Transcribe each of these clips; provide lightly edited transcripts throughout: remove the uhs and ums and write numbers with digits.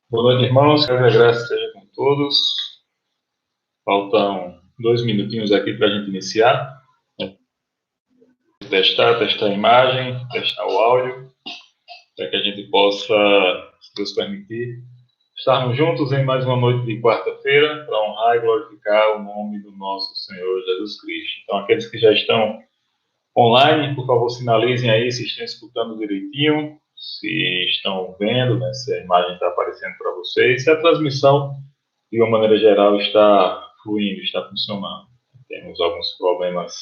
Boa noite, irmãos. Que a graça esteja com todos. Faltam 2 minutinhos aqui para a gente iniciar. Testar a imagem, testar o áudio, para que a gente possa, se Deus permitir, estarmos juntos em mais uma noite de quarta-feira para honrar e glorificar o nome do nosso Senhor Jesus Cristo. Então, aqueles que já estão online, por favor, sinalizem aí se estão escutando direitinho, se estão vendo, né, se a imagem está aparecendo para vocês, se a transmissão de uma maneira geral, está fluindo, está funcionando. Temos alguns problemas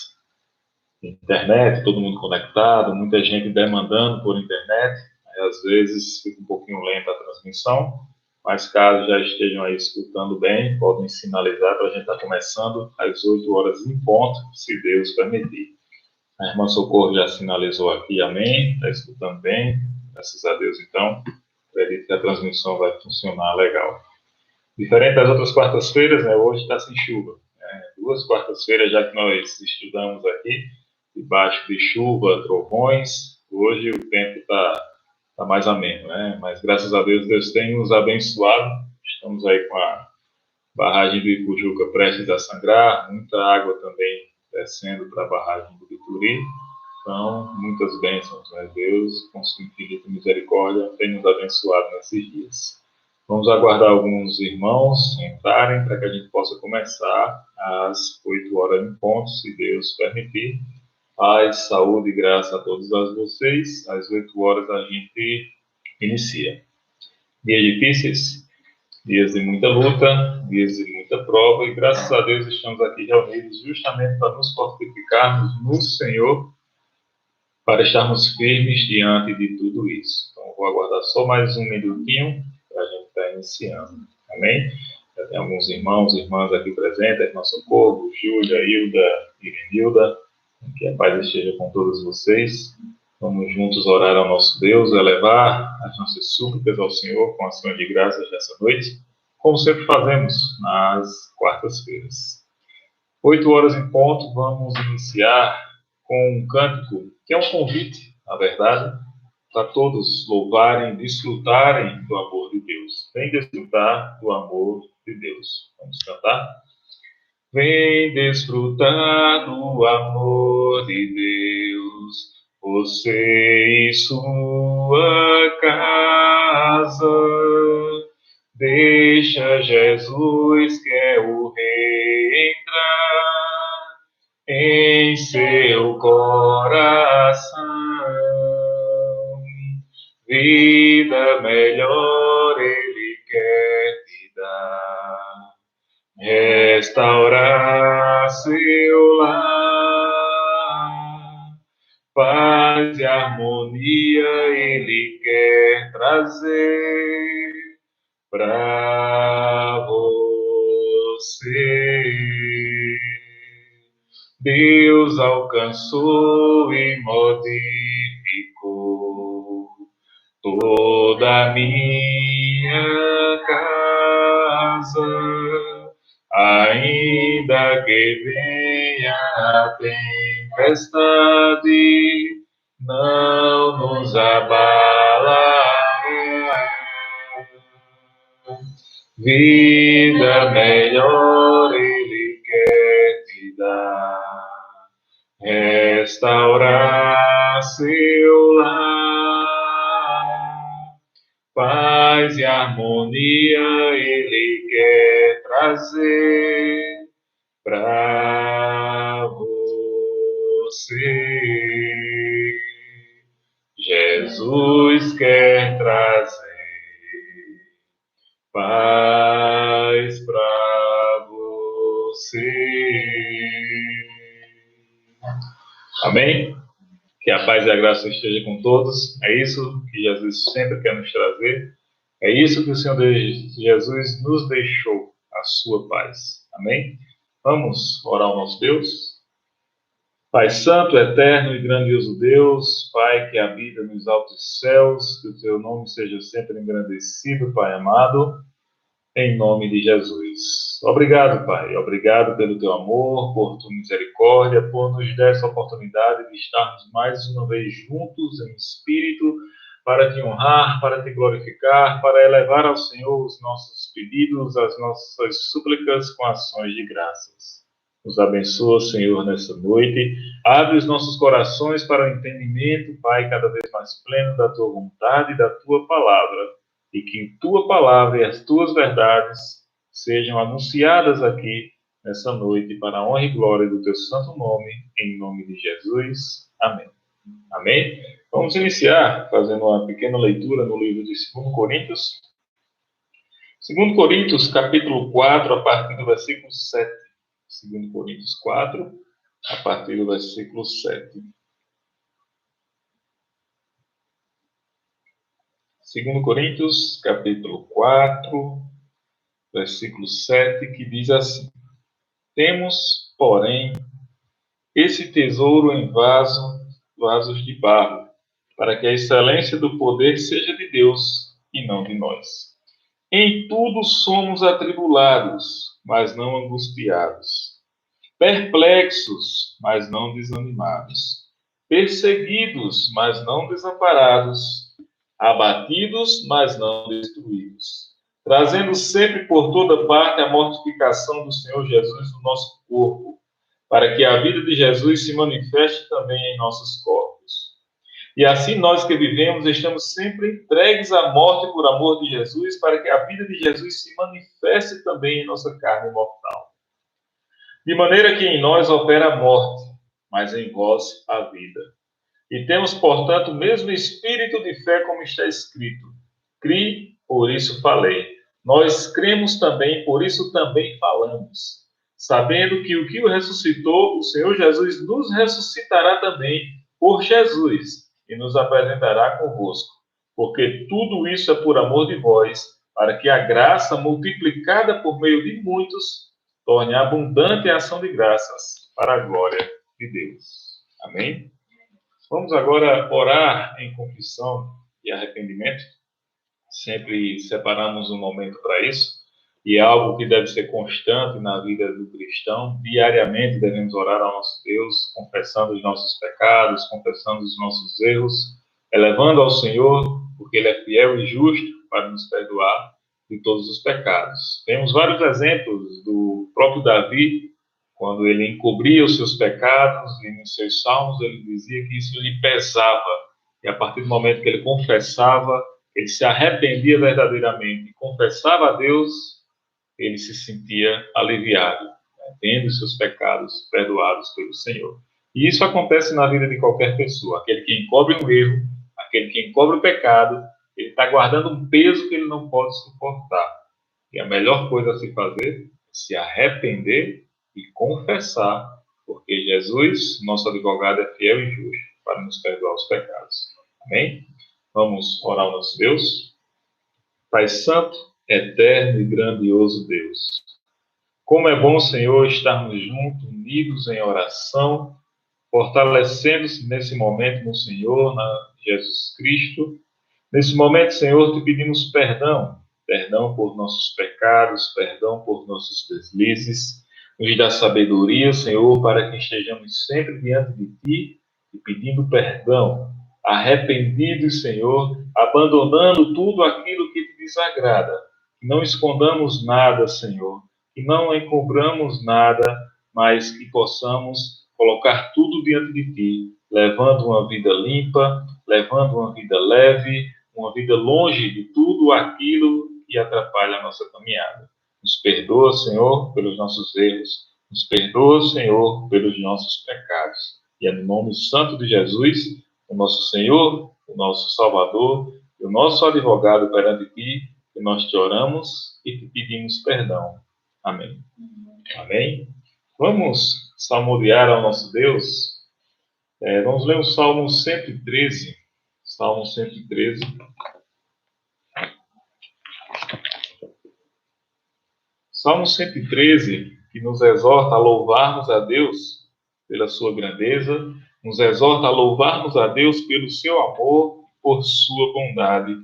de internet, todo mundo conectado, muita gente demandando por internet, aí, às vezes fica um pouquinho lenta a transmissão, mas caso já estejam aí escutando bem, podem sinalizar para a gente estar começando às 8 horas em ponto, se Deus permitir. A irmã Socorro já sinalizou aqui, amém, está escutando bem, graças a Deus, então, acredito que a transmissão vai funcionar legal. Diferente das outras quartas-feiras, né, hoje está sem chuva. Né, 2 quartas-feiras já que nós estudamos aqui, debaixo de chuva, trovões, hoje o tempo está mais ameno, né? Mas graças a Deus, Deus tem nos abençoado. Estamos aí com a barragem do Ipujuca prestes a sangrar, muita água também descendo para a barragem do Ituri. Então, muitas bênçãos, né? Deus, com sua infinita misericórdia, tem nos abençoado nesses dias. Vamos aguardar alguns irmãos entrarem para que a gente possa começar às 8 horas em ponto, se Deus permitir. Paz, saúde e graça a todos vocês. Às 8 horas a gente inicia. Dias difíceis, dias de muita luta, dias de muita prova, e graças a Deus estamos aqui reunidos justamente para nos fortificarmos no Senhor, para estarmos firmes diante de tudo isso. Então, vou aguardar só mais um minutinho para a gente estar iniciando. Amém? Já tem alguns irmãos e irmãs aqui presentes, a irmã Socorro, Júlia, Hilda, Irenilda, que a paz esteja com todos vocês. Vamos juntos orar ao nosso Deus, elevar as nossas súplicas ao Senhor com ações de graças nessa noite, como sempre fazemos nas quartas-feiras. 8 horas em ponto, vamos iniciar com um cântico, que é um convite, na verdade, para todos louvarem, desfrutarem do amor de Deus. Vem desfrutar do amor de Deus. Vamos cantar? Vem desfrutar do amor de Deus, você e sua casa. Deixa Jesus, que é o Rei, entrar em seu coração. Vida melhor Ele quer te dar, restaurar seu lar, paz e harmonia Ele quer trazer para você. Deus alcançou e modificou toda a minha casa, ainda que venha a tempestade, não nos abalará. Vida melhor Ele quer te dar, restaurar seu lar, paz e harmonia Ele quer trazer para você. Jesus quer trazer paz para você. Amém? Que a paz e a graça esteja com todos. É isso que Jesus sempre quer nos trazer. É isso que o Senhor Jesus nos deixou, a sua paz. Amém? Vamos orar ao nosso Deus. Pai santo, eterno e grandioso Deus, Pai que habita nos altos céus, que o teu nome seja sempre engrandecido, Pai amado, em nome de Jesus. Obrigado, Pai. Obrigado pelo teu amor, por tua misericórdia, por nos dar essa oportunidade de estarmos mais uma vez juntos em espírito, para te honrar, para te glorificar, para elevar ao Senhor os nossos pedidos, as nossas súplicas com ações de graças. Nos abençoa, Senhor, nessa noite. Abre os nossos corações para o entendimento, Pai, cada vez mais pleno da Tua vontade e da Tua palavra. E que Tua palavra e as Tuas verdades sejam anunciadas aqui nessa noite para a honra e glória do Teu santo nome, em nome de Jesus. Amém. Amém? Vamos iniciar fazendo uma pequena leitura no livro de 2 Coríntios. 2 Coríntios, capítulo 4, a partir do versículo 7. 2 Coríntios 4, a partir do versículo 7. 2 Coríntios, capítulo 4, versículo 7, que diz assim: Temos, porém, esse tesouro em vasos de barro, para que a excelência do poder seja de Deus e não de nós. Em tudo somos atribulados, mas não angustiados. Perplexos, mas não desanimados. Perseguidos, mas não desamparados. Abatidos, mas não destruídos. Trazendo sempre por toda parte a mortificação do Senhor Jesus no nosso corpo, para que a vida de Jesus se manifeste também em nossos corpos. E assim nós que vivemos estamos sempre entregues à morte por amor de Jesus, para que a vida de Jesus se manifeste também em nossa carne mortal. De maneira que em nós opera a morte, mas em vós a vida. E temos, portanto, o mesmo espírito de fé, como está escrito: Cri, por isso falei. Nós cremos também, por isso também falamos. Sabendo que o que o ressuscitou, o Senhor Jesus nos ressuscitará também por Jesus e nos apresentará convosco. Porque tudo isso é por amor de vós, para que a graça multiplicada por meio de muitos torne abundante a ação de graças para a glória de Deus. Amém? Vamos agora orar em confissão e arrependimento. Sempre separamos um momento para isso. E é algo que deve ser constante na vida do cristão. Diariamente devemos orar ao nosso Deus, confessando os nossos pecados, confessando os nossos erros, elevando ao Senhor, porque Ele é fiel e justo para nos perdoar de todos os pecados. Temos vários exemplos do próprio Davi, quando ele encobria os seus pecados, e nos seus salmos ele dizia que isso lhe pesava. E a partir do momento que ele confessava, ele se arrependia verdadeiramente, confessava a Deus, ele se sentia aliviado, né, tendo seus pecados perdoados pelo Senhor. E isso acontece na vida de qualquer pessoa. Aquele que encobre um erro, aquele que encobre o pecado, ele está guardando um peso que ele não pode suportar. E a melhor coisa a se fazer é se arrepender e confessar, porque Jesus, nosso advogado, é fiel e justo para nos perdoar os pecados. Amém? Vamos orar ao nosso Deus. Pai Santo, eterno e grandioso Deus, como é bom, Senhor, estarmos juntos, unidos em oração, fortalecendo-se nesse momento no Senhor, na Jesus Cristo. Nesse momento, Senhor, te pedimos perdão, perdão por nossos pecados, perdão por nossos deslizes. Nos dá sabedoria, Senhor, para que estejamos sempre diante de Ti e pedindo perdão, arrependidos, Senhor, abandonando tudo aquilo que Te desagrada. Que não escondamos nada, Senhor, que não encobramos nada, mas que possamos colocar tudo diante de Ti, levando uma vida limpa, levando uma vida leve, uma vida longe de tudo aquilo que atrapalha a nossa caminhada. Nos perdoa, Senhor, pelos nossos erros. Nos perdoa, Senhor, pelos nossos pecados. E é no nome santo de Jesus, o nosso Senhor, o nosso Salvador e o nosso advogado perante Ti, que nós te oramos e te pedimos perdão. Amém. Amém. Vamos salmodiar ao nosso Deus. Vamos ler o Salmo 113. Salmo 113. Salmo 113, que nos exorta a louvarmos a Deus pela sua grandeza, nos exorta a louvarmos a Deus pelo seu amor, por sua bondade.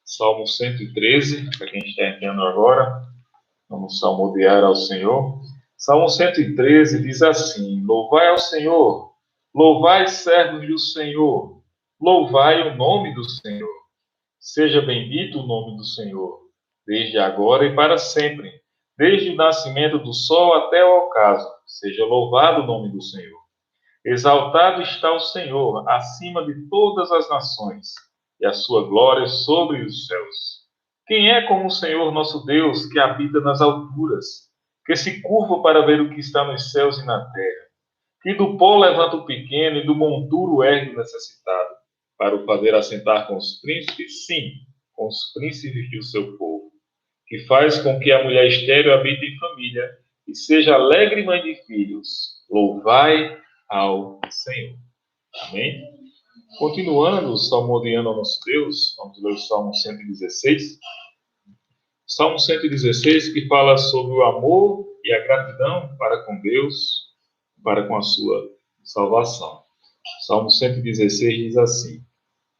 Salmo 113, para quem está entrando agora, vamos salmodiar ao Senhor. Salmo 113 diz assim: Louvai ao Senhor, louvai servos do Senhor, Louvai o nome do Senhor. Seja bendito o nome do Senhor, desde agora e para sempre, desde o nascimento do sol até o ocaso. Seja louvado o nome do Senhor. Exaltado está o Senhor acima de todas as nações, e a sua glória sobre os céus. Quem é como o Senhor nosso Deus, que habita nas alturas, que se curva para ver o que está nos céus e na terra, que do pó levanta o pequeno e do monturo ergue o necessitado, para o fazer assentar com os príncipes, sim, com os príncipes do seu povo, que faz com que a mulher estéril habite em família e seja alegre mãe de filhos. Louvai ao Senhor. Amém? Continuando, salmodiando ao nosso Deus, vamos ler o Salmo 116. Salmo 116, que fala sobre o amor e a gratidão para com Deus, para com a sua salvação. Salmo 116 diz assim: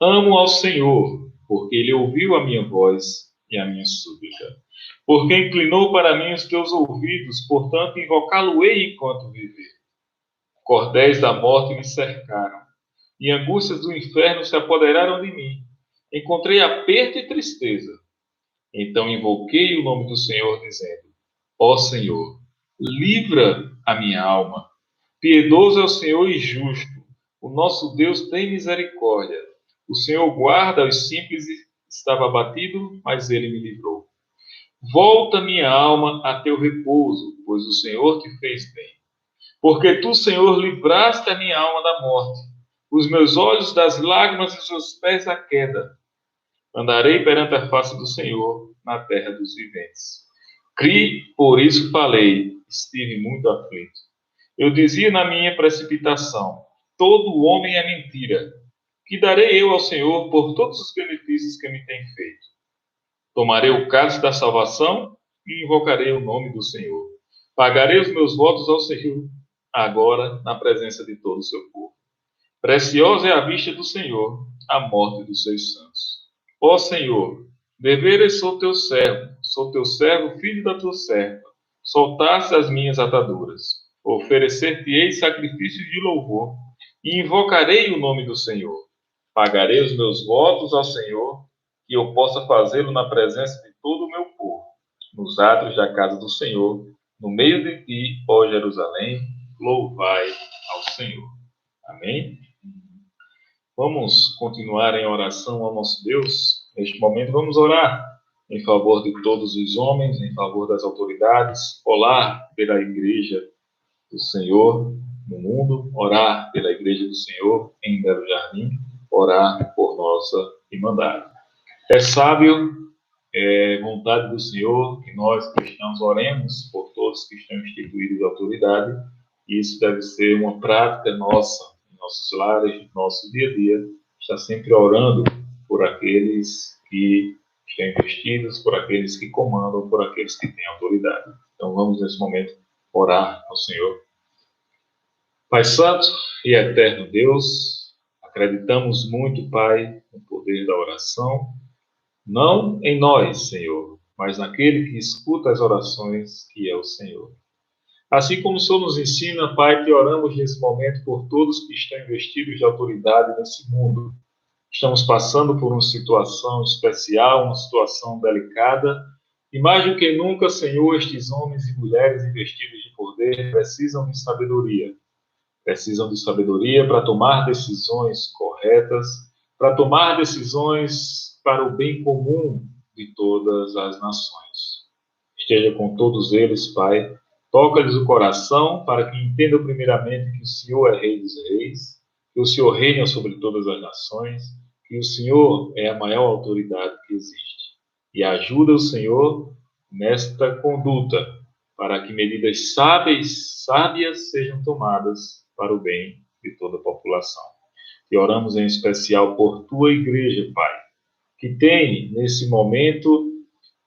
Amo ao Senhor, porque Ele ouviu a minha voz e a minha súplica. Porque inclinou para mim os teus ouvidos, portanto invocá-lo-ei enquanto viver. Cordéis da morte me cercaram, e angústias do inferno se apoderaram de mim. Encontrei aperto e tristeza. Então invoquei o nome do Senhor, dizendo: Ó Senhor, livra a minha alma. Piedoso é o Senhor e justo. O nosso Deus tem misericórdia. O Senhor guarda os simples, estava abatido, mas ele me livrou. Volta minha alma a teu repouso, pois o Senhor te fez bem. Porque tu, Senhor, livraste a minha alma da morte, os meus olhos das lágrimas e os meus pés da queda. Andarei perante a face do Senhor na terra dos viventes. Cri, por isso falei, estive muito aflito. Eu dizia na minha precipitação: todo homem é mentira. Que darei eu ao Senhor por todos os benefícios que me tem feito? Tomarei o cálice da salvação e invocarei o nome do Senhor. Pagarei os meus votos ao Senhor, agora na presença de todo o seu povo. Preciosa é a vista do Senhor, a morte dos seus santos. Ó Senhor, deveres sou teu servo, filho da tua serva. Soltaste as minhas ataduras. Oferecer-te-ei sacrifícios de louvor, e invocarei o nome do Senhor. Pagarei os meus votos ao Senhor, que eu possa fazê-lo na presença de todo o meu povo, nos átrios da casa do Senhor, no meio de ti, ó Jerusalém, louvai ao Senhor. Amém? Vamos continuar em oração ao nosso Deus. Neste momento vamos orar em favor de todos os homens, em favor das autoridades, orar pela igreja do Senhor no mundo, orar pela igreja do Senhor em Belo Jardim, orar por nossa irmandade. É sábio, é vontade do Senhor que nós cristãos oremos por todos que estão instituídos de autoridade, e isso deve ser uma prática nossa, em nossos lares, no nosso dia a dia, estar sempre orando por aqueles que estão investidos, por aqueles que comandam, por aqueles que têm autoridade. Então vamos nesse momento orar ao Senhor. Pai Santo e Eterno Deus, acreditamos muito, Pai, no poder da oração, não em nós, Senhor, mas naquele que escuta as orações, que é o Senhor. Assim como o Senhor nos ensina, Pai, que oramos nesse momento por todos que estão investidos de autoridade nesse mundo. Estamos passando por uma situação especial, uma situação delicada, e mais do que nunca, Senhor, estes homens e mulheres investidos de poder precisam de sabedoria. Precisam de sabedoria para tomar decisões corretas, para tomar decisões para o bem comum de todas as nações. Esteja com todos eles, Pai. Toca-lhes o coração para que entendam primeiramente que o Senhor é Rei dos Reis, que o Senhor reina sobre todas as nações, que o Senhor é a maior autoridade que existe. E ajuda o Senhor nesta conduta, para que medidas sábias sejam tomadas para o bem de toda a população. E oramos em especial por tua igreja, Pai, que tem, nesse momento,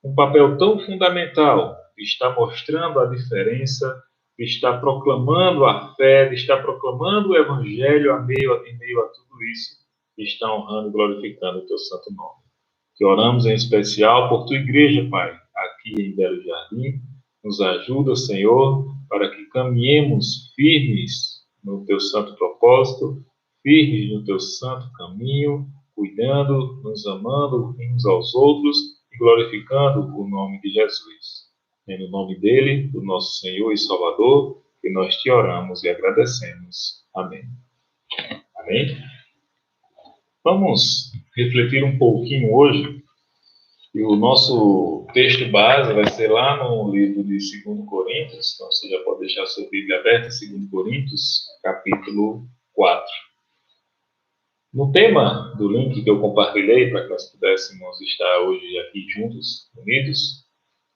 um papel tão fundamental, de estar mostrando a diferença, de estar proclamando a fé, de estar proclamando o Evangelho em meio a tudo isso, e está honrando e glorificando o teu santo nome. Que oramos em especial por tua igreja, Pai, aqui em Belo Jardim. Nos ajuda, Senhor, para que caminhemos firmes no teu santo propósito, firmes no teu santo caminho, cuidando, nos amando uns aos outros e glorificando o nome de Jesus. É no nome dele, do nosso Senhor e Salvador, que nós te oramos e agradecemos. Amém. Amém? Vamos refletir um pouquinho hoje. E o nosso texto base vai ser lá no livro de 2 Coríntios. Então você já pode deixar a sua Bíblia aberta, 2 Coríntios, capítulo 4. No tema do link que eu compartilhei para que nós pudéssemos estar hoje aqui juntos, unidos,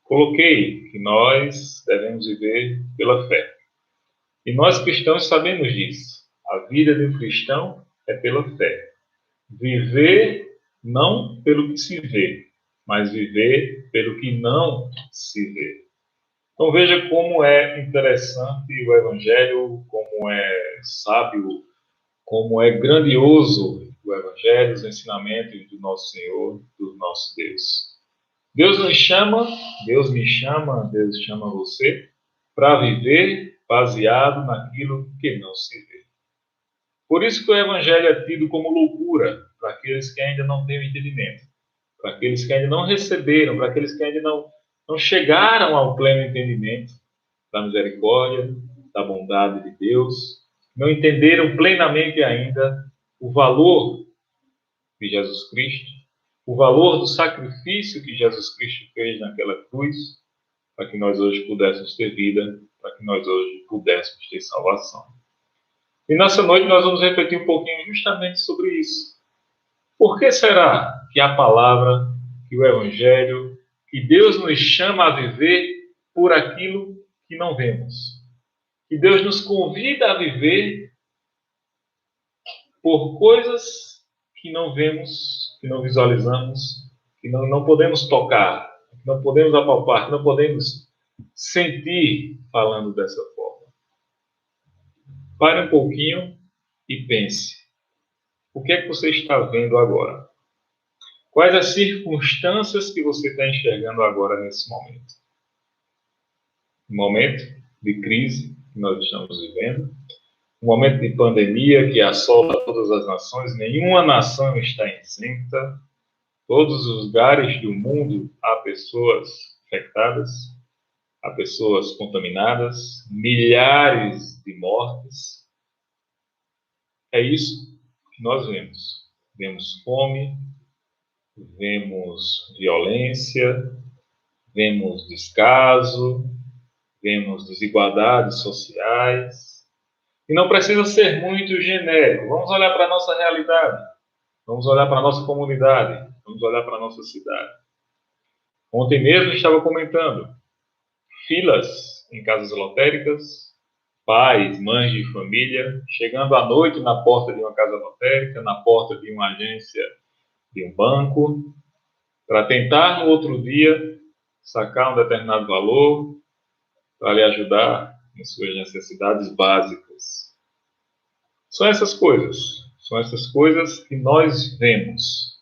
coloquei que nós devemos viver pela fé. E nós cristãos sabemos disso. A vida de um cristão é pela fé. Viver não pelo que se vê, mas viver pelo que não se vê. Então veja como é interessante o Evangelho, como é sábio, como é grandioso o Evangelho, os ensinamentos do nosso Senhor, do nosso Deus. Deus nos chama, Deus me chama, Deus chama você para viver baseado naquilo que não se vê. Por isso que o Evangelho é tido como loucura para aqueles que ainda não têm o entendimento, para aqueles que ainda não receberam, para aqueles que ainda não chegaram ao pleno entendimento da misericórdia, da bondade de Deus, não entenderam plenamente ainda o valor de Jesus Cristo, o valor do sacrifício que Jesus Cristo fez naquela cruz, para que nós hoje pudéssemos ter vida, para que nós hoje pudéssemos ter salvação. E nessa noite nós vamos refletir um pouquinho justamente sobre isso. Por que será que a palavra, que o Evangelho, que Deus nos chama a viver por aquilo que não vemos? Que Deus nos convida a viver por coisas que não vemos, que não visualizamos, que não podemos tocar, que não podemos apalpar, que não podemos sentir falando dessa forma. Pare um pouquinho e pense. O que é que você está vendo agora? Quais as circunstâncias que você está enxergando agora nesse momento? Um momento de crise que nós estamos vivendo, um momento de pandemia que assola todas as nações, nenhuma nação está isenta, todos os lugares do mundo há pessoas infectadas, há pessoas contaminadas, milhares de mortes. É isso que nós vemos. Vemos fome, vemos violência, vemos descaso, vemos desigualdades sociais. E não precisa ser muito genérico. Vamos olhar para a nossa realidade. Vamos olhar para a nossa comunidade. Vamos olhar para a nossa cidade. Ontem mesmo estava comentando filas em casas lotéricas, pais, mães de família, chegando à noite na porta de uma casa lotérica, na porta de uma agência, de um banco, para tentar no outro dia sacar um determinado valor para lhe ajudar em suas necessidades básicas. São essas coisas que nós vemos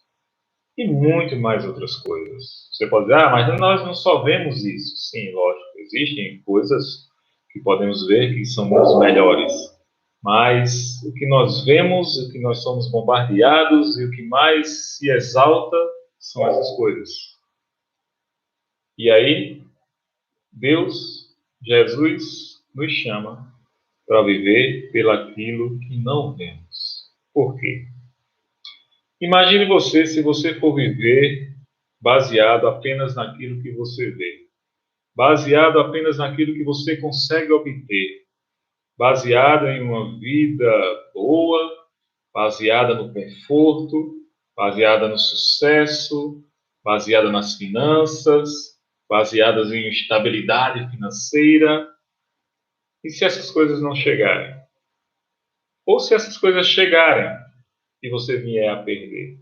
e muito mais outras coisas. Você pode dizer, mas nós não só vemos isso. Sim, lógico, existem coisas que podemos ver que são muito melhores, mas o que nós vemos, o que nós somos bombardeados e o que mais se exalta são essas coisas. E aí, Deus, Jesus, nos chama para viver pelaquilo que não vemos. Por quê? Imagine você se você for viver baseado apenas naquilo que você vê, baseado apenas naquilo que você consegue obter, baseado em uma vida boa, baseada no conforto, baseada no sucesso, baseada nas finanças, baseadas em estabilidade financeira. E se essas coisas não chegarem? Ou se essas coisas chegarem e você vier a perder?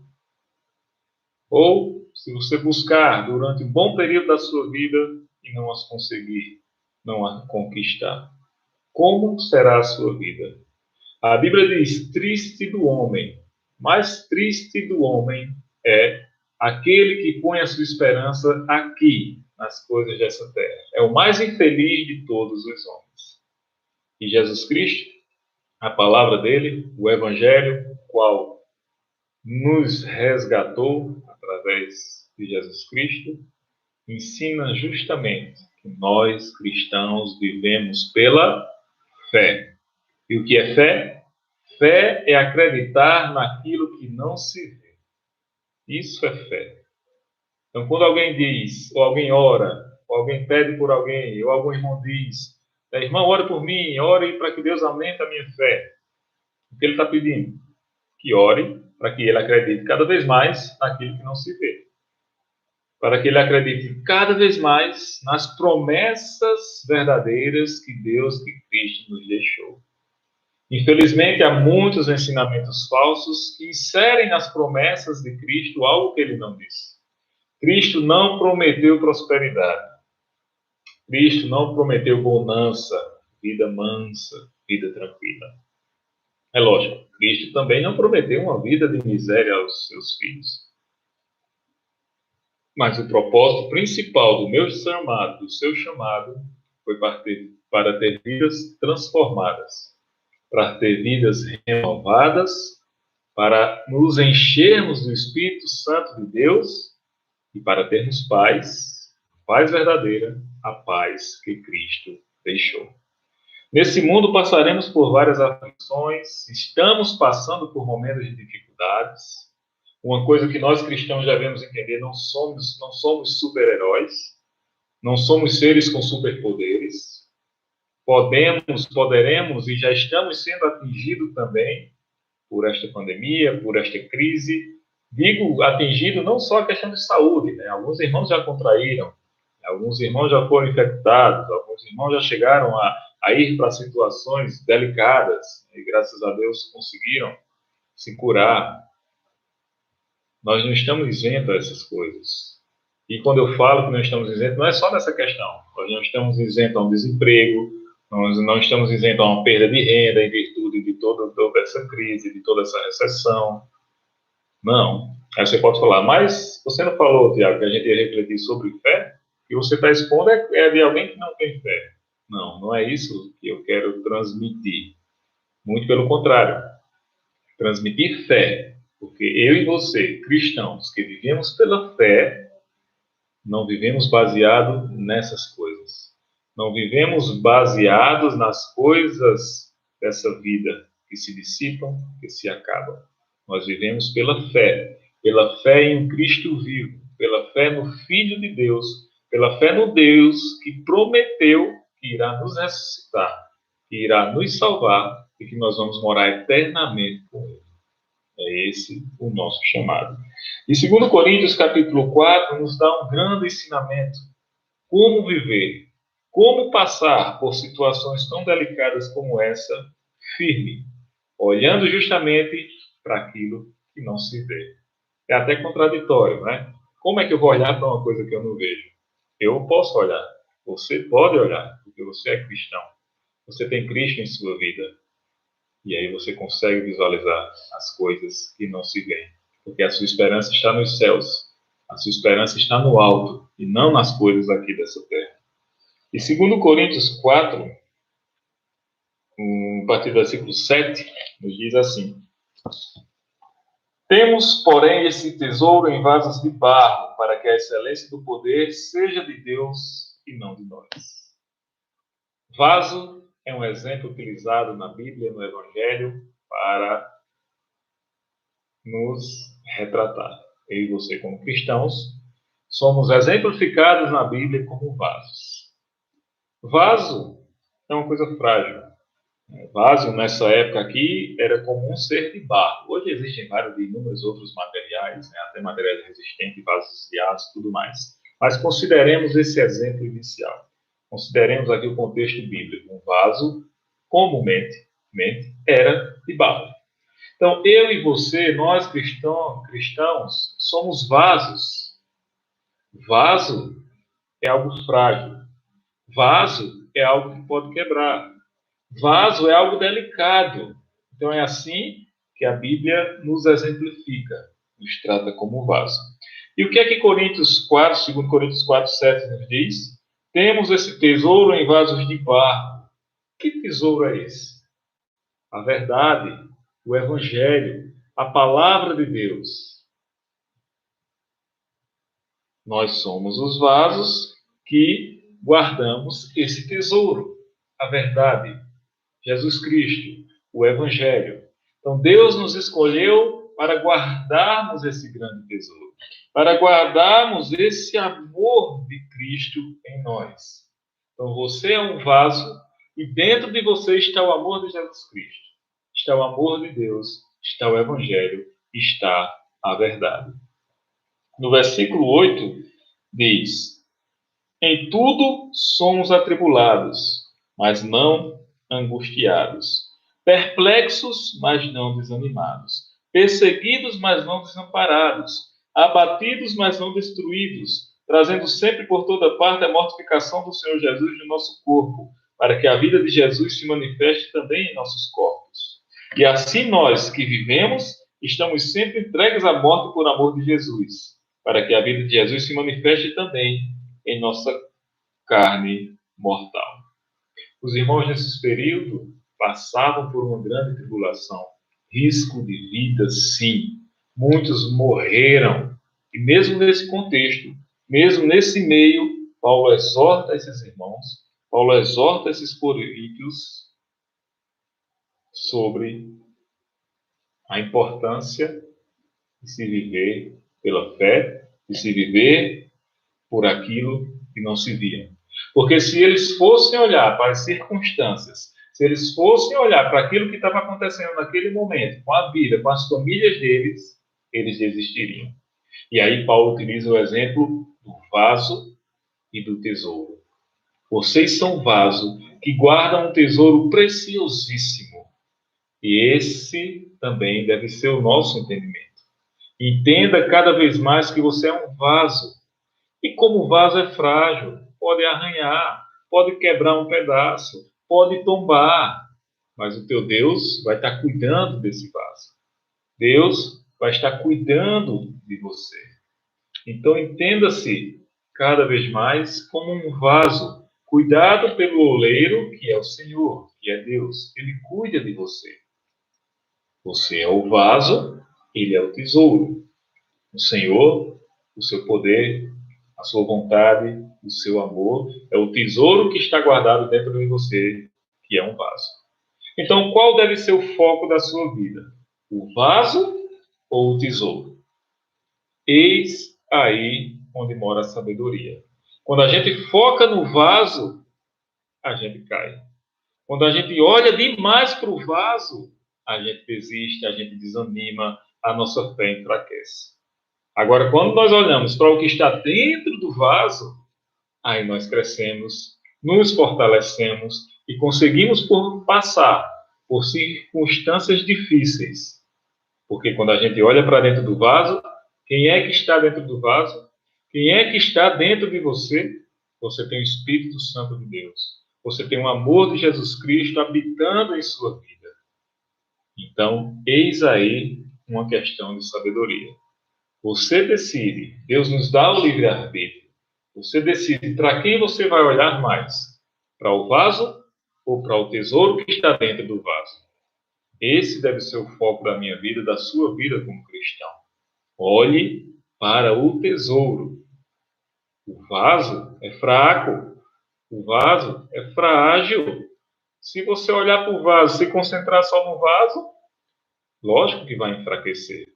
Ou se você buscar durante um bom período da sua vida e não as conseguir, não as conquistar? Como será a sua vida? A Bíblia diz, triste do homem, mais triste do homem é aquele que põe a sua esperança aqui, nas coisas dessa terra. É o mais infeliz de todos os homens. E Jesus Cristo, A palavra dele, o Evangelho, qual nos resgatou através de Jesus Cristo, ensina justamente que nós, cristãos, vivemos pela fé. E o que é fé? Fé é acreditar naquilo que não se vê. Isso é fé. Então, quando alguém diz, ou alguém ora, ou alguém pede por alguém, ou algum irmão diz, irmão, ore por mim, ore para que Deus aumente a minha fé. O que ele está pedindo? Que ore para que ele acredite cada vez mais naquilo que não se vê. Para que ele acredite cada vez mais nas promessas verdadeiras que Deus, que Cristo nos deixou. Infelizmente, há muitos ensinamentos falsos que inserem nas promessas de Cristo algo que ele não disse. Cristo não prometeu prosperidade. Cristo não prometeu bonança, vida mansa, vida tranquila. É lógico, Cristo também não prometeu uma vida de miséria aos seus filhos. Mas o propósito principal do meu chamado, do seu chamado, foi para ter vidas transformadas, para ter vidas renovadas, para nos enchermos do Espírito Santo de Deus e para termos paz, paz verdadeira, a paz que Cristo deixou. Nesse mundo passaremos por várias aflições, estamos passando por momentos de dificuldades. Uma coisa que nós cristãos devemos entender, não somos super-heróis, não somos seres com superpoderes. Poderemos e já estamos sendo atingidos também por esta pandemia, por esta crise. Digo atingido não só a questão de saúde, né? Alguns irmãos já contraíram, alguns irmãos já foram infectados, alguns irmãos já chegaram a ir para situações delicadas e graças a Deus conseguiram se curar. Nós não estamos isentos a essas coisas. E quando eu falo que não estamos isentos, não é só nessa questão. Nós não estamos isentos a um desemprego, nós não estamos isentos a uma perda de renda em virtude de toda essa crise, de toda essa recessão. Não. Aí você pode falar, mas você não falou, Tiago, que a gente ia refletir sobre fé? O que você está expondo é de alguém que não tem fé. Não, não é isso que eu quero transmitir. Muito pelo contrário. Transmitir fé. Porque eu e você, cristãos, que vivemos pela fé, não vivemos baseado nessas coisas. Não vivemos baseados nas coisas dessa vida que se dissipam, que se acabam. Nós vivemos pela fé em um Cristo vivo, pela fé no Filho de Deus, pela fé no Deus que prometeu que irá nos ressuscitar, que irá nos salvar e que nós vamos morar eternamente com Ele. É esse o nosso chamado. E 2 Coríntios, capítulo 4, nos dá um grande ensinamento. Como viver, como passar por situações tão delicadas como essa, firme, olhando justamente para aquilo que não se vê. É até contraditório, né? Como é que eu vou olhar para uma coisa que eu não vejo? Eu posso olhar, você pode olhar, porque você é cristão. Você tem Cristo em sua vida. E aí você consegue visualizar as coisas que não se veem. Porque a sua esperança está nos céus. A sua esperança está no alto e não nas coisas aqui dessa terra. E 2 Coríntios 4, a partir do versículo 7, nos diz assim: Temos, porém, esse tesouro em vasos de barro, para que a excelência do poder seja de Deus e não de nós. Vaso é um exemplo utilizado na Bíblia, no Evangelho, para nos retratar. Eu e você, como cristãos, somos exemplificados na Bíblia como vasos. Vaso é uma coisa frágil. Vaso, nessa época aqui, era comum ser de barro. Hoje existem inúmeros outros materiais, né? Até materiais resistentes, vasos de aço e tudo mais. Mas consideremos esse exemplo inicial. Consideremos aqui o contexto bíblico. Um vaso, comumente, era de barro. Então, eu e você, nós cristãos, somos vasos. Vaso é algo frágil. Vaso é algo que pode quebrar. Vaso é algo delicado. Então, é assim que a Bíblia nos exemplifica, nos trata como vaso. E o que é que Coríntios 4, 2 Coríntios 4, 7 nos diz? Temos esse tesouro em vasos de barro. Que tesouro é esse? a verdade, o Evangelho, a palavra de Deus. Nós somos os vasos que guardamos esse tesouro, a verdade, Jesus Cristo, o Evangelho. Então, Deus nos escolheu para guardarmos esse grande tesouro, para guardarmos esse amor de Cristo em nós. Então, você é um vaso e dentro de você está o amor de Jesus Cristo, está o amor de Deus, está o Evangelho, está a verdade. No versículo 8, diz: em tudo somos atribulados, mas não angustiados, perplexos, mas não desanimados, perseguidos, mas não desamparados, abatidos, mas não destruídos, trazendo sempre por toda parte a mortificação do Senhor Jesus no nosso corpo, para que a vida de Jesus se manifeste também em nossos corpos. E assim nós que vivemos, estamos sempre entregues à morte por amor de Jesus, para que a vida de Jesus se manifeste também em nossa carne mortal. Os irmãos nesse período passavam por uma grande tribulação, risco de vida, sim. Muitos morreram. E mesmo nesse contexto, mesmo nesse meio, Paulo exorta esses irmãos, Paulo exorta esses coríntios sobre a importância de se viver pela fé, de se viver por aquilo que não se via. Porque se eles fossem olhar para as circunstâncias, se eles fossem olhar para aquilo que estava acontecendo naquele momento, com a vida, com as famílias deles, eles desistiriam. E aí Paulo utiliza o exemplo do vaso e do tesouro. Vocês são vaso que guardam um tesouro preciosíssimo. E esse também deve ser o nosso entendimento. Entenda cada vez mais que você é um vaso. E como o vaso é frágil, pode arranhar, pode quebrar um pedaço, pode tombar. Mas o teu Deus vai estar cuidando desse vaso. Deus vai estar cuidando de você. Então entenda-se cada vez mais como um vaso, cuidado pelo oleiro, que é o Senhor, que é Deus. Ele cuida de você. Você é o vaso, ele é o tesouro. O Senhor, o seu poder, a sua vontade, o seu amor, é o tesouro que está guardado dentro de você, que é um vaso. Então, qual deve ser o foco da sua vida? O vaso ou o tesouro? Eis aí onde mora a sabedoria. Quando a gente foca no vaso, a gente cai. Quando a gente olha demais para o vaso, a gente desiste, a gente desanima, a nossa fé enfraquece. Agora, quando nós olhamos para o que está dentro do vaso, aí nós crescemos, nos fortalecemos e conseguimos passar por circunstâncias difíceis. Porque quando a gente olha para dentro do vaso, quem é que está dentro do vaso? Quem é que está dentro de você? Você tem o Espírito Santo de Deus. Você tem o amor de Jesus Cristo habitando em sua vida. Então, eis aí uma questão de sabedoria. Você decide, Deus nos dá o livre-arbítrio. Você decide para quem você vai olhar mais, para o vaso ou para o tesouro que está dentro do vaso. Esse deve ser o foco da minha vida, da sua vida como cristão. Olhe para o tesouro. O vaso é fraco, o vaso é frágil. Se você olhar para o vaso, se concentrar só no vaso, lógico que vai enfraquecer.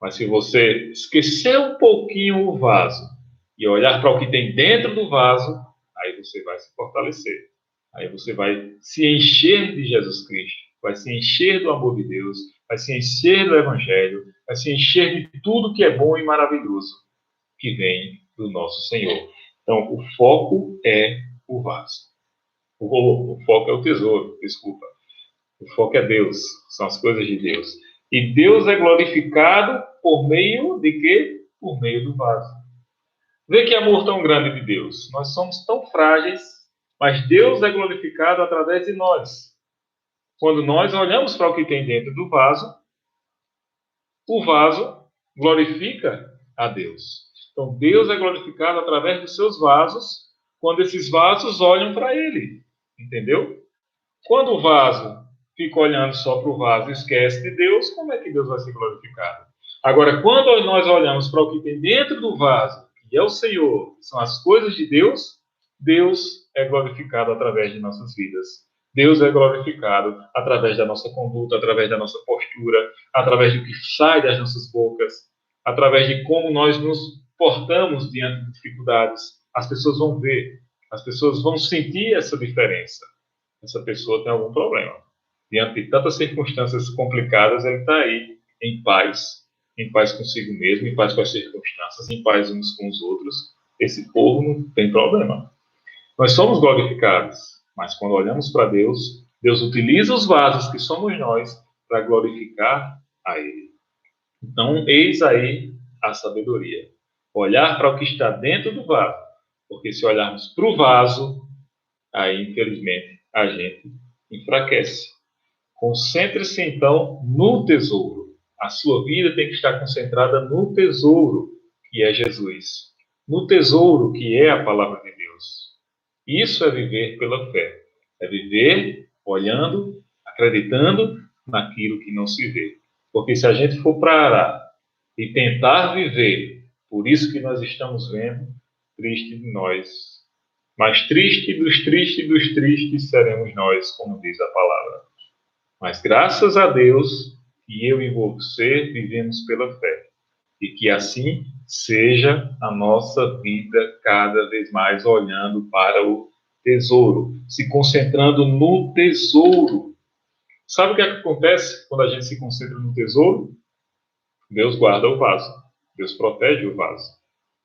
Mas se você esquecer um pouquinho o vaso e olhar para o que tem dentro do vaso, aí você vai se fortalecer. Aí você vai se encher de Jesus Cristo, vai se encher do amor de Deus, vai se encher do Evangelho, vai se encher de tudo que é bom e maravilhoso que vem do nosso Senhor. Então, o foco é o vaso. O foco é o tesouro, desculpa. O foco é Deus, são as coisas de Deus. E Deus é glorificado por meio de quê? Por meio do vaso. Vê que amor tão grande de Deus. Nós somos tão frágeis, mas Deus é glorificado através de nós. Quando nós olhamos para o que tem dentro do vaso, o vaso glorifica a Deus. Então, Deus é glorificado através dos seus vasos, quando esses vasos olham para Ele. Entendeu? Quando o vaso fica olhando só para o vaso e esquece de Deus, como é que Deus vai ser glorificado? Agora, quando nós olhamos para o que tem dentro do vaso, que é o Senhor, que são as coisas de Deus, Deus é glorificado através de nossas vidas. Deus é glorificado através da nossa conduta, através da nossa postura, através do que sai das nossas bocas, através de como nós nos portamos diante de dificuldades. As pessoas vão ver, as pessoas vão sentir essa diferença. Essa pessoa tem algum problema. Diante de tantas circunstâncias complicadas, ele está aí em paz consigo mesmo, em paz com as circunstâncias, em paz uns com os outros. Esse povo não tem problema. Nós somos glorificados, mas quando olhamos para Deus, Deus utiliza os vasos que somos nós para glorificar a Ele. Então, eis aí a sabedoria. Olhar para o que está dentro do vaso. Porque se olharmos para o vaso, aí, infelizmente, a gente enfraquece. Concentre-se, então, no tesouro. A sua vida tem que estar concentrada no tesouro, que é Jesus. No tesouro, que é a palavra de Deus. Isso é viver pela fé. É viver olhando, acreditando naquilo que não se vê. Porque se a gente for parar e tentar viver por isso que nós estamos vendo, triste de nós. Mas triste dos tristes seremos nós, como diz a palavra. Mas graças a Deus que eu e você vivemos pela fé. E que assim seja a nossa vida cada vez mais olhando para o tesouro, se concentrando no tesouro. Sabe o que acontece quando a gente se concentra no tesouro? Deus guarda o vaso. Deus protege o vaso.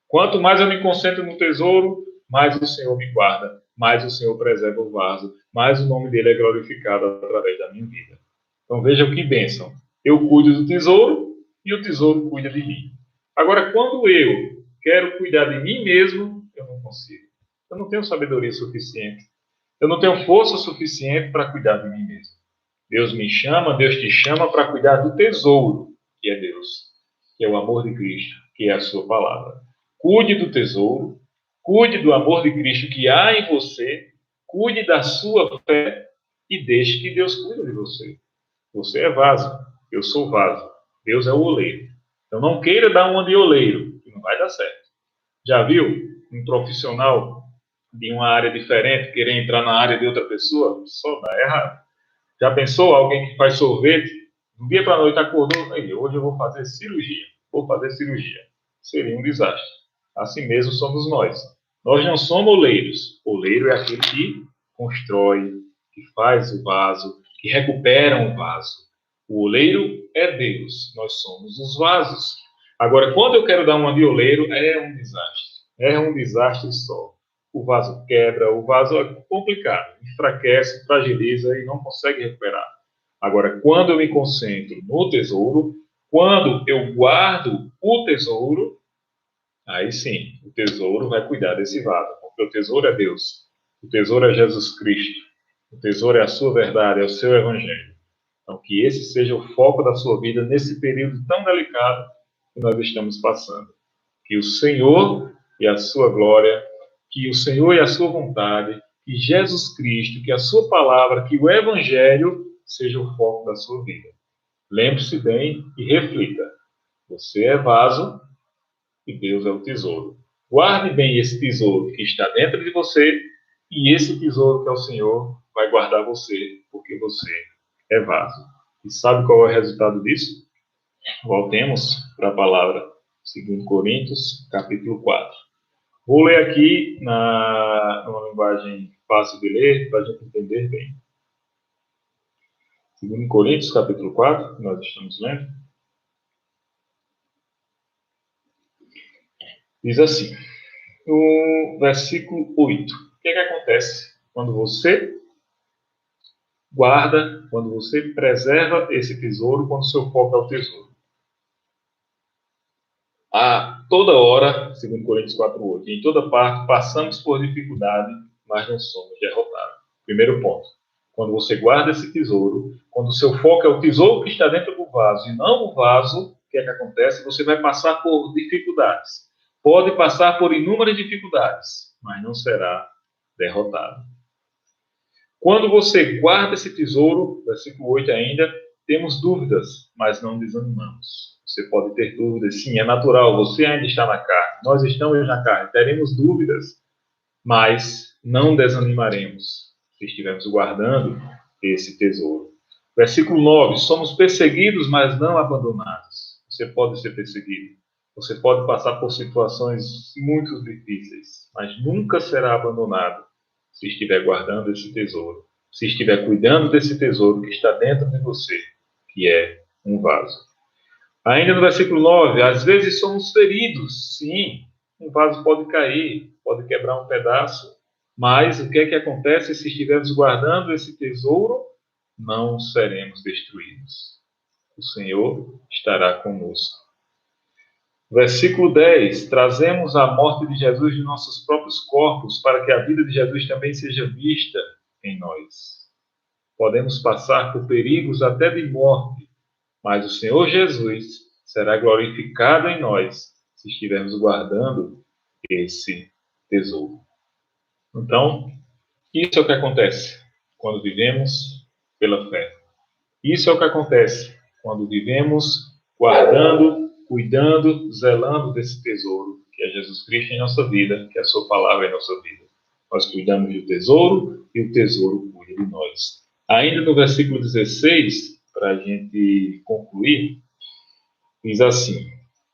Quanto mais eu me concentro no tesouro, mais o Senhor me guarda, mais o Senhor preserva o vaso, mais o nome dele é glorificado através da minha vida. Então veja que bênção. Eu cuido do tesouro e o tesouro cuida de mim. Agora, quando eu quero cuidar de mim mesmo, eu não consigo. Eu não tenho sabedoria suficiente. Eu não tenho força suficiente para cuidar de mim mesmo. Deus me chama, Deus te chama para cuidar do tesouro, que é Deus, que é o amor de Cristo, que é a sua palavra. Cuide do tesouro, cuide do amor de Cristo que há em você, cuide da sua fé e deixe que Deus cuide de você. Você é vaso, eu sou vaso, Deus é o oleiro. Então não queira dar uma de oleiro, que não vai dar certo. Já viu um profissional de uma área diferente querer entrar na área de outra pessoa? Só dá errado. Já pensou alguém que faz sorvete, do dia para a noite acordou, hoje eu vou fazer cirurgia, Seria um desastre. Assim mesmo somos nós. Nós não somos oleiros. Oleiro é aquele que constrói, que faz o vaso, que recupera um vaso. O oleiro é Deus, nós somos os vasos. Agora, quando eu quero dar uma de oleiro, é um desastre. É um desastre só. O vaso quebra, o vaso é complicado, enfraquece, fragiliza e não consegue recuperar. Agora, quando eu me concentro no tesouro, quando eu guardo o tesouro, aí sim, o tesouro vai cuidar desse vaso, porque o tesouro é Deus, o tesouro é Jesus Cristo, o tesouro é a sua verdade, é o seu evangelho. Então, que esse seja o foco da sua vida nesse período tão delicado que nós estamos passando. Que o Senhor e a sua glória, que o Senhor e a sua vontade, que Jesus Cristo, que a sua palavra, que o Evangelho seja o foco da sua vida. Lembre-se bem e reflita. Você é vaso e Deus é o tesouro. Guarde bem esse tesouro que está dentro de você e esse tesouro que é o Senhor vai guardar você, porque você é vaso. E sabe qual é o resultado disso? Voltemos para a palavra 2 Coríntios, capítulo 4. Vou ler aqui numa linguagem fácil de ler, para a gente entender bem. 2 Coríntios, capítulo 4, que nós estamos lendo. Diz assim, no versículo 8. O que é que acontece quando você guarda, quando você preserva esse tesouro, quando o seu foco é o tesouro? A toda hora, 2 Coríntios 4:8, em toda parte passamos por dificuldade, mas não somos derrotados. Primeiro ponto. Quando você guarda esse tesouro, quando o seu foco é o tesouro que está dentro do vaso e não o vaso, o que é que acontece? Você vai passar por dificuldades. Pode passar por inúmeras dificuldades, mas não será derrotado. Quando você guarda esse tesouro, versículo 8 ainda, temos dúvidas, mas não desanimamos. Você pode ter dúvidas, sim, é natural, você ainda está na carne, nós estamos na carne, teremos dúvidas, mas não desanimaremos se estivermos guardando esse tesouro. Versículo 9, somos perseguidos, mas não abandonados. Você pode ser perseguido, você pode passar por situações muito difíceis, mas nunca será abandonado se estiver guardando esse tesouro, se estiver cuidando desse tesouro que está dentro de você, que é um vaso. Ainda no versículo 9, às vezes somos feridos, sim, um vaso pode cair, pode quebrar um pedaço, mas o que é que acontece se estivermos guardando esse tesouro? Não seremos destruídos. O Senhor estará conosco. Versículo 10, trazemos a morte de Jesus de nossos próprios corpos para que a vida de Jesus também seja vista em nós. Podemos passar por perigos até de morte, mas o Senhor Jesus será glorificado em nós se estivermos guardando esse tesouro. Então, isso é o que acontece quando vivemos pela fé. Isso é o que acontece quando vivemos guardando, cuidando, zelando desse tesouro que é Jesus Cristo em nossa vida, que é a sua palavra em nossa vida. Nós cuidamos do tesouro e o tesouro cuida de nós. Ainda no versículo 16, para a gente concluir, diz assim: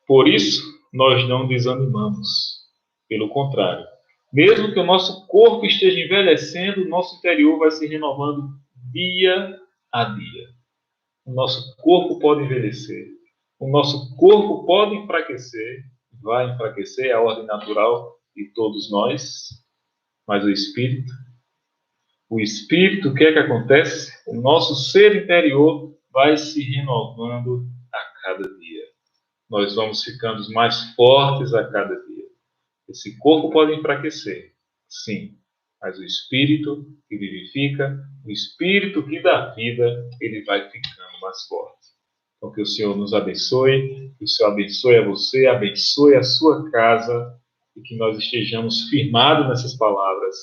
por isso nós não desanimamos. Pelo contrário, mesmo que o nosso corpo esteja envelhecendo, o nosso interior vai se renovando dia a dia. O nosso corpo pode envelhecer, o nosso corpo pode enfraquecer, vai enfraquecer, é a ordem natural de todos nós, mas o Espírito, o que é que acontece? O nosso ser interior vai se renovando a cada dia. Nós vamos ficando mais fortes a cada dia. Esse corpo pode enfraquecer, sim, mas o Espírito que vivifica, o Espírito que dá vida, ele vai ficando mais forte. Então, que o Senhor nos abençoe, que o Senhor abençoe a você, abençoe a sua casa, e que nós estejamos firmados nessas palavras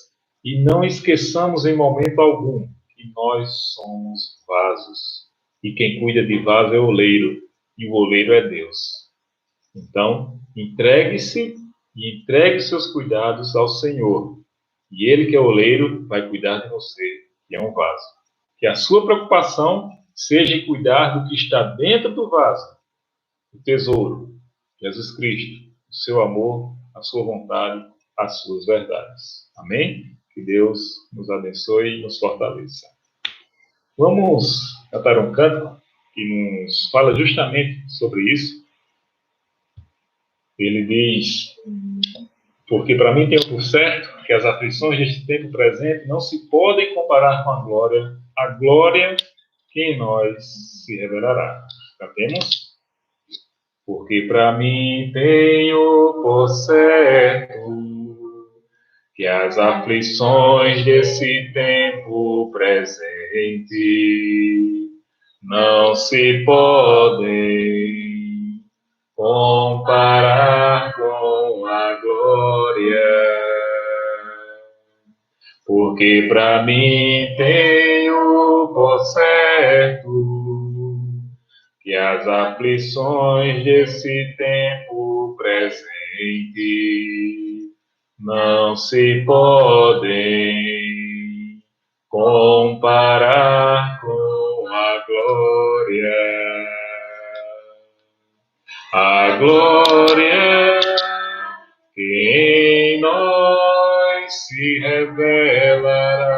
e não esqueçamos em momento algum que nós somos vasos. E quem cuida de vaso é o oleiro, e o oleiro é Deus. Então, entregue-se e entregue seus cuidados ao Senhor. E Ele, que é o oleiro, vai cuidar de você, que é um vaso. Que a sua preocupação seja em cuidar do que está dentro do vaso, o tesouro, Jesus Cristo, o seu amor, a sua vontade, as suas verdades. Amém? Que Deus nos abençoe e nos fortaleça. Vamos cantar um canto que nos fala justamente sobre isso. Ele diz: porque para mim tenho por certo que as aflições deste tempo presente não se podem comparar com a glória que em nós se revelará. Cantemos? Porque para mim tenho por certo que as aflições desse tempo presente não se podem comparar com a glória. Porque para mim tenho por certo que as aflições desse tempo presente não se podem comparar com a glória. A glória que em nós se revelará.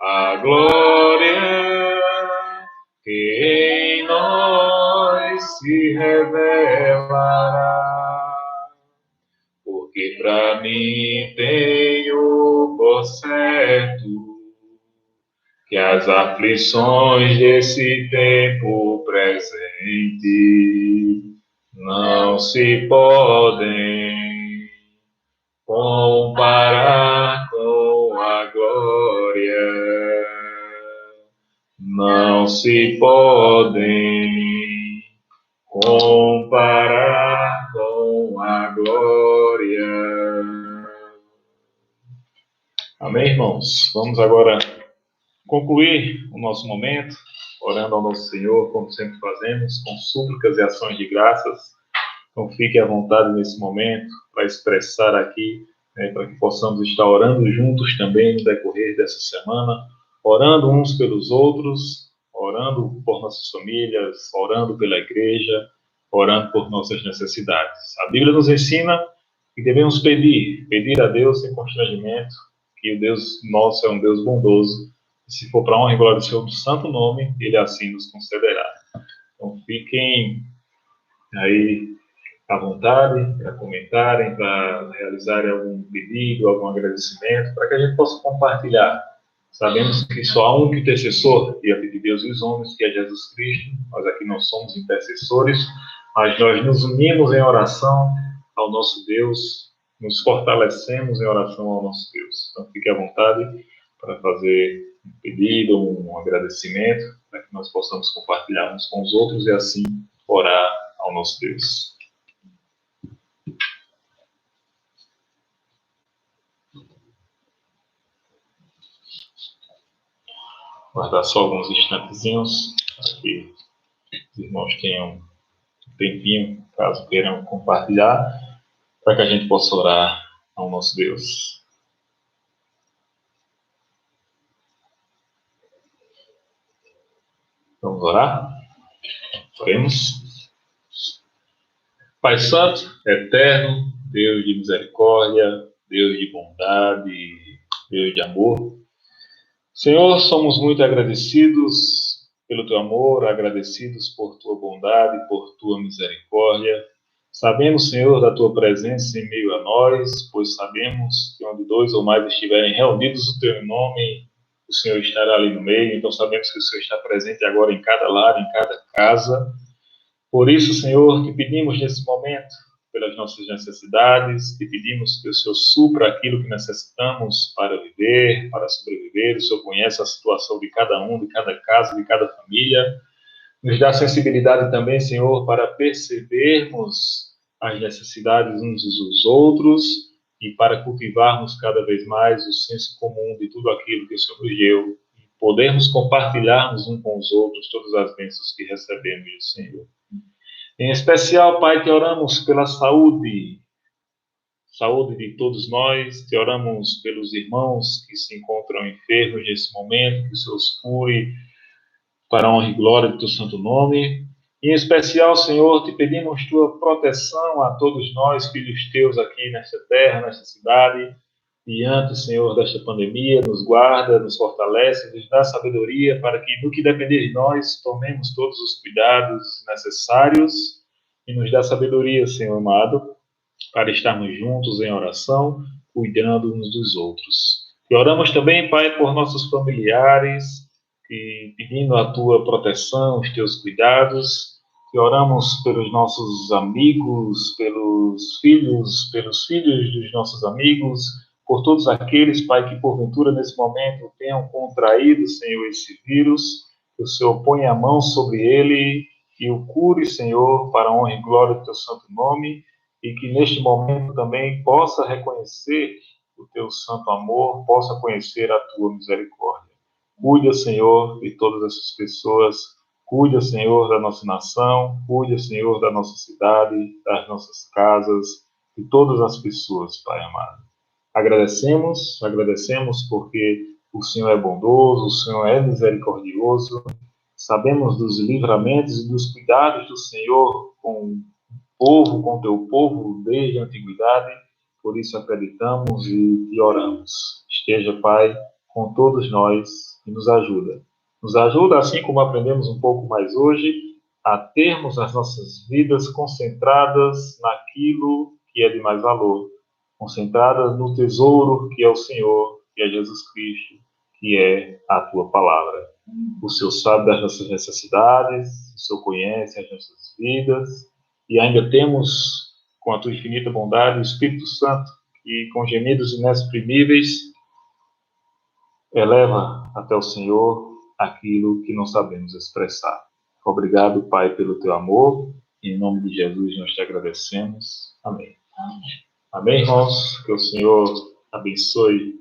A glória que em nós se revelará. Porque para mim tenho por certo que as aflições desse tempo presente não se podem comparar com a glória. Não se podem comparar com a glória. Amém, irmãos? Vamos agora concluir o nosso momento, orando ao nosso Senhor, como sempre fazemos, com súplicas e ações de graças. Então fique à vontade nesse momento para expressar aqui, para que possamos estar orando juntos também no decorrer dessa semana, orando uns pelos outros, orando por nossas famílias, orando pela igreja, orando por nossas necessidades. A Bíblia nos ensina que devemos pedir a Deus sem constrangimento, que o Deus nosso é um Deus bondoso, e se for para a honra e glória do seu santo nome, Ele assim nos concederá. Então fiquem aí à vontade para comentarem, para realizarem algum pedido, algum agradecimento, para que a gente possa compartilhar. Sabemos que só há um intercessor diante de Deus e os homens, que é Jesus Cristo. Nós aqui não somos intercessores, mas nós nos unimos em oração ao nosso Deus, nos fortalecemos em oração ao nosso Deus. Então fique à vontade para fazer um pedido, um agradecimento, para que nós possamos compartilhar uns com os outros e assim orar ao nosso Deus. Guardar só alguns instantezinhos para que os irmãos tenham um tempinho, caso queiram compartilhar, para que a gente possa orar ao nosso Deus. Vamos orar? Oremos. Pai Santo, Eterno, Deus de misericórdia, Deus de bondade, Deus de amor, Senhor, somos muito agradecidos pelo teu amor, agradecidos por tua bondade, por tua misericórdia. Sabemos, Senhor, da tua presença em meio a nós, pois sabemos que onde dois ou mais estiverem reunidos no teu nome, o Senhor estará ali no meio. Então sabemos que o Senhor está presente agora em cada lar, em cada casa. Por isso, Senhor, te pedimos nesse momento pelas nossas necessidades, te pedimos que o Senhor supra aquilo que necessitamos para viver, para sobreviver. O Senhor conhece a situação de cada um, de cada casa, de cada família. Nos dá sensibilidade também, Senhor, para percebermos as necessidades uns dos outros e para cultivarmos cada vez mais o senso comum de tudo aquilo que o Senhor nos deu e podermos compartilharmos uns com os outros todas as bênçãos que recebemos do Senhor. Em especial, Pai, te oramos pela saúde de todos nós, te oramos pelos irmãos que se encontram enfermos nesse momento, que o Senhor os cure para a honra e glória do teu santo nome. Em especial, Senhor, te pedimos tua proteção a todos nós, filhos teus aqui nesta terra, nesta cidade, diante, Senhor, desta pandemia, nos guarda, nos fortalece, nos dá sabedoria para que, no que depender de nós, tomemos todos os cuidados necessários e nos dá sabedoria, Senhor amado, para estarmos juntos em oração, cuidando uns dos outros. E oramos também, Pai, por nossos familiares, e pedindo a tua proteção, os teus cuidados, e oramos pelos nossos amigos, pelos filhos dos nossos amigos, por todos aqueles, Pai, que porventura nesse momento tenham contraído, Senhor, esse vírus, que o Senhor ponha a mão sobre ele e o cure, Senhor, para a honra e glória do teu santo nome, e que neste momento também possa reconhecer o teu santo amor, possa conhecer a tua misericórdia. Cuida, Senhor, de todas essas pessoas, cuida, Senhor, da nossa nação, cuida, Senhor, da nossa cidade, das nossas casas, de todas as pessoas, Pai amado. Agradecemos porque o Senhor é bondoso, o Senhor é misericordioso, sabemos dos livramentos e dos cuidados do Senhor com o teu povo desde a antiguidade, por isso acreditamos e oramos. Esteja, Pai, com todos nós e nos ajuda. Nos ajuda, assim como aprendemos um pouco mais hoje, a termos as nossas vidas concentradas naquilo que é de mais valor, concentradas no tesouro que é o Senhor, que é Jesus Cristo, que é a tua palavra. O Senhor sabe das nossas necessidades, o Senhor conhece as nossas vidas, e ainda temos, com a tua infinita bondade, o Espírito Santo, que com gemidos inexprimíveis eleva até o Senhor aquilo que não sabemos expressar. Obrigado, Pai, pelo teu amor. Em nome de Jesus nós te agradecemos. Amém. Amém, irmãos. Que o Senhor abençoe